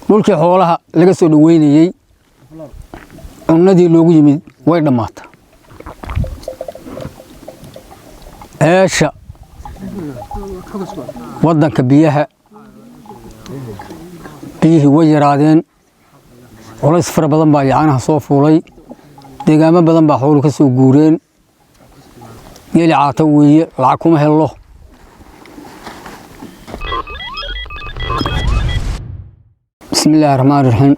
dhulkii xoolaha laga soo dhaweynayay cunnadii loogu yimid way dhammaatay ceesha waddanka biyihii way yaraadeen culays fara badan baa yacanaha soo fuulay deegaamo badan baa xooluhu ka soo guureen geeli caata weeye lacag kuma hello bismillaahi raxmaani raxiim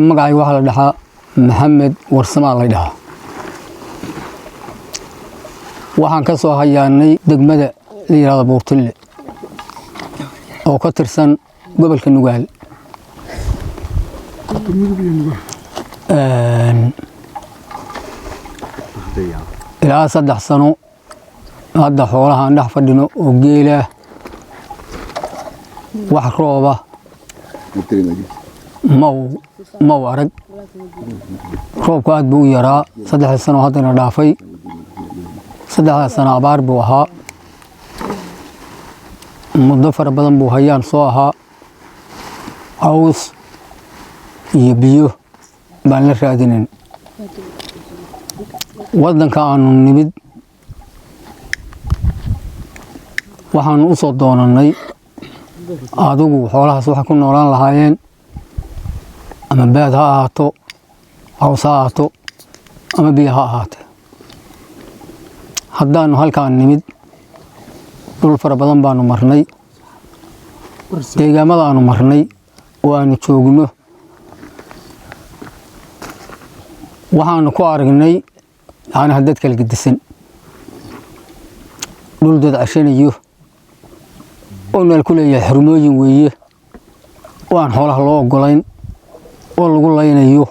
magacayga waxaa la dhahaa maxamed warsamaa la dhahaa waxaan ka soo hayaanay degmada la yidhaahdo buurtille oo ka tirsan gobolka Nugaal ilaa 3 sano hadda xoolaha aan dhex fadhino oo geela wax rooba ma arag roobku aad buu u yaraa 3 sano haddana dhaafay 3 sano abaar buu ahaa muddo fara badan buu hayaan soo ahaa caws iyo biyo baan la raadinin waddanka aanu nimid waxaanu u soo doonanay adigu xoolahaas waxa ku noolaan lahaayeen ama baad ha ahaato caws ha ahaato ama biyo ha ahaato haddaanu halkaan nimid dhul fara badan baanu marnay deegaamada aanu marnay oo aanu joogno waxaanu ku aragnay yacnaha dad kala gedisan dhul dad cashanayo oo meel ku leeyahay xurmooyin weeye oo aan xoolaha loo ogolayn oo lagu laynayo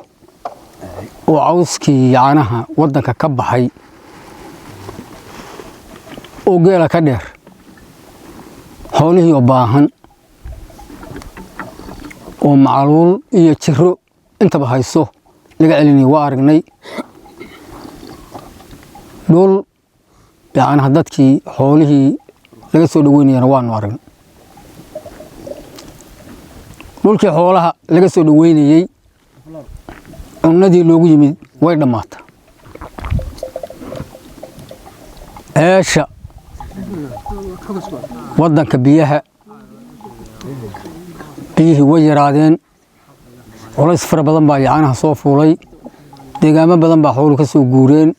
oo cawskii yacnaha waddanka ka baxay oo geela ka dheer xoolihii oo baahan oo macluul iyo jiro intaba hayso laga celinayo waa aragnay dhul yacnaha dadkii xoolihii laga soo dhaweynayana waanu aragnay dhulkii xoolaha laga soo dhaweynayay cunnadii loogu yimid way dhammaatay ceesha waddanka biyihii way yaraadeen culays fara badan baa yacanaha soo fuulay deegaamo badan baa xooluhu ka soo guureen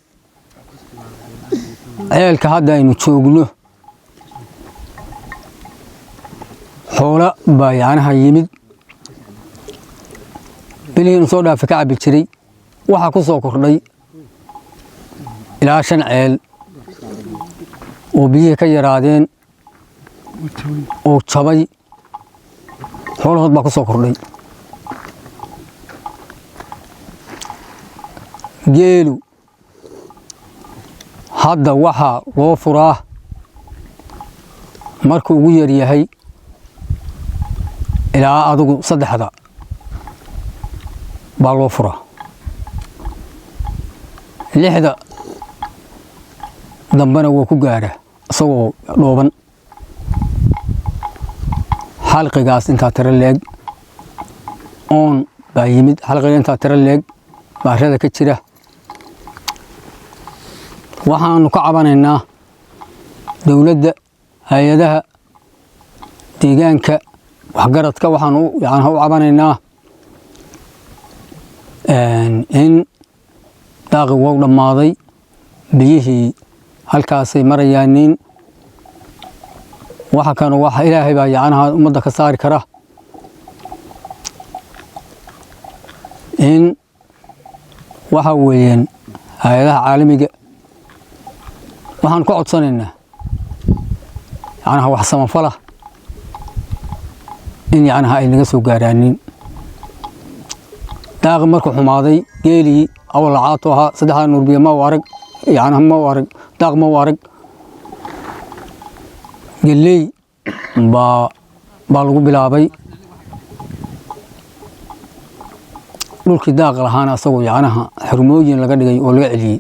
ceelka hadda aynu joogno xoola baa yacanaha yimid bilihiinu soo dhaafi ka cabbi jiray waxaa ku soo kordhay ilaa 5 ceel oo biyihii ka yaraadeen oo jabay xoolahood baa ku soo kordhay geelu hadda waxaa loo furaa markuu ugu yar yahay ilaa adigu 3 baa loo furaa 6 dambana wuu ku gaaraa isagoo dhooban xalqigaas intaa tiro leeg oon baa yimid xalqiga intaa tiro leeg baa rada ka jira waxaanu ka cabanaynaa dowladda hay-adaha deegaanka waxgaradka waxaanu yacnaha u cabanaynaa in daaqi wuu dhammaaday biyihii halkaasay marayaanin waxa kan waxa ilaahay baa yacnaha ummadda ka saari kara in waxa weeyaan hay'adaha caalamiga waxaan ku codsanaynaa yacnaha wax samafala in yacnaha ay naga soo gaaraanin daaqi markuu xumaaday geelii awal caato ahaa 3 nuurbiya ma arag yacnaha ma arag daaq ma arag geley baa lagu bilaabay dhulkii daaq lahaana asagoo yacnaha xurmooyin laga dhigay oo laga celiyey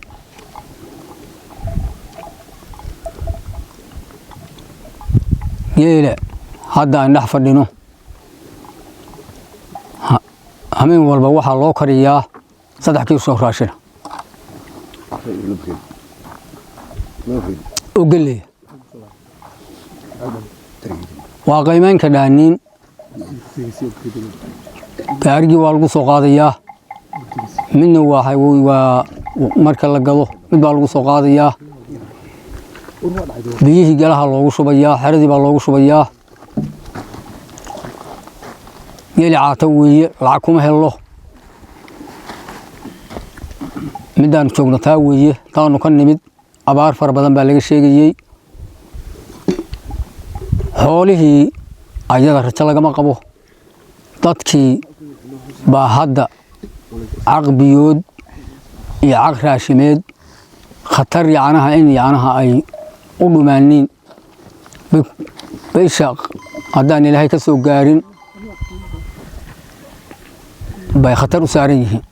geela hadda aan dhex fadhino همين والبا waxaa loo kariyaa 3 kiilo soo raashin oo galey waa qiimeyn ka dhaaniin gaarigi waa lagu soo qaadayaa midna waa marka la gado mid baa lagu soo qaadayaa biyihii galaha loogu shubayaa xeradii baa loogu shubayaa geeli caata weeye lacag kuma helo midaan joogno taa weeye taanu ka nimid abaar fara badan baa laga sheegayay xoolihii ayada rajo lagama qabo dadkii baa hadda caqbiyood iyo caq raashimeed khatar yacnaha in yacnaha ay u dhumaaniin bisha haddaan ilaahay ka soo gaarin bay khatar u saaran yihiin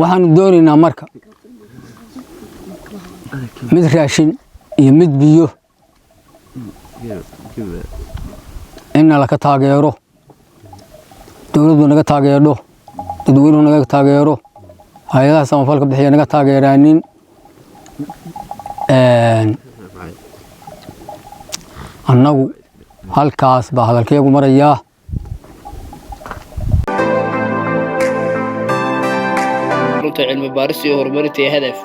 waxaanu doonaynaa marka mid raashin iyo mid biyo inna laka taageero dowladdu naga taageero dadweynuhu naga taageero hay'adaha samafalka bixiya naga taageeraanin annagu halkaas baa hadalkeegu marayaa runta cilmi baaris iyo horumarinta hadaf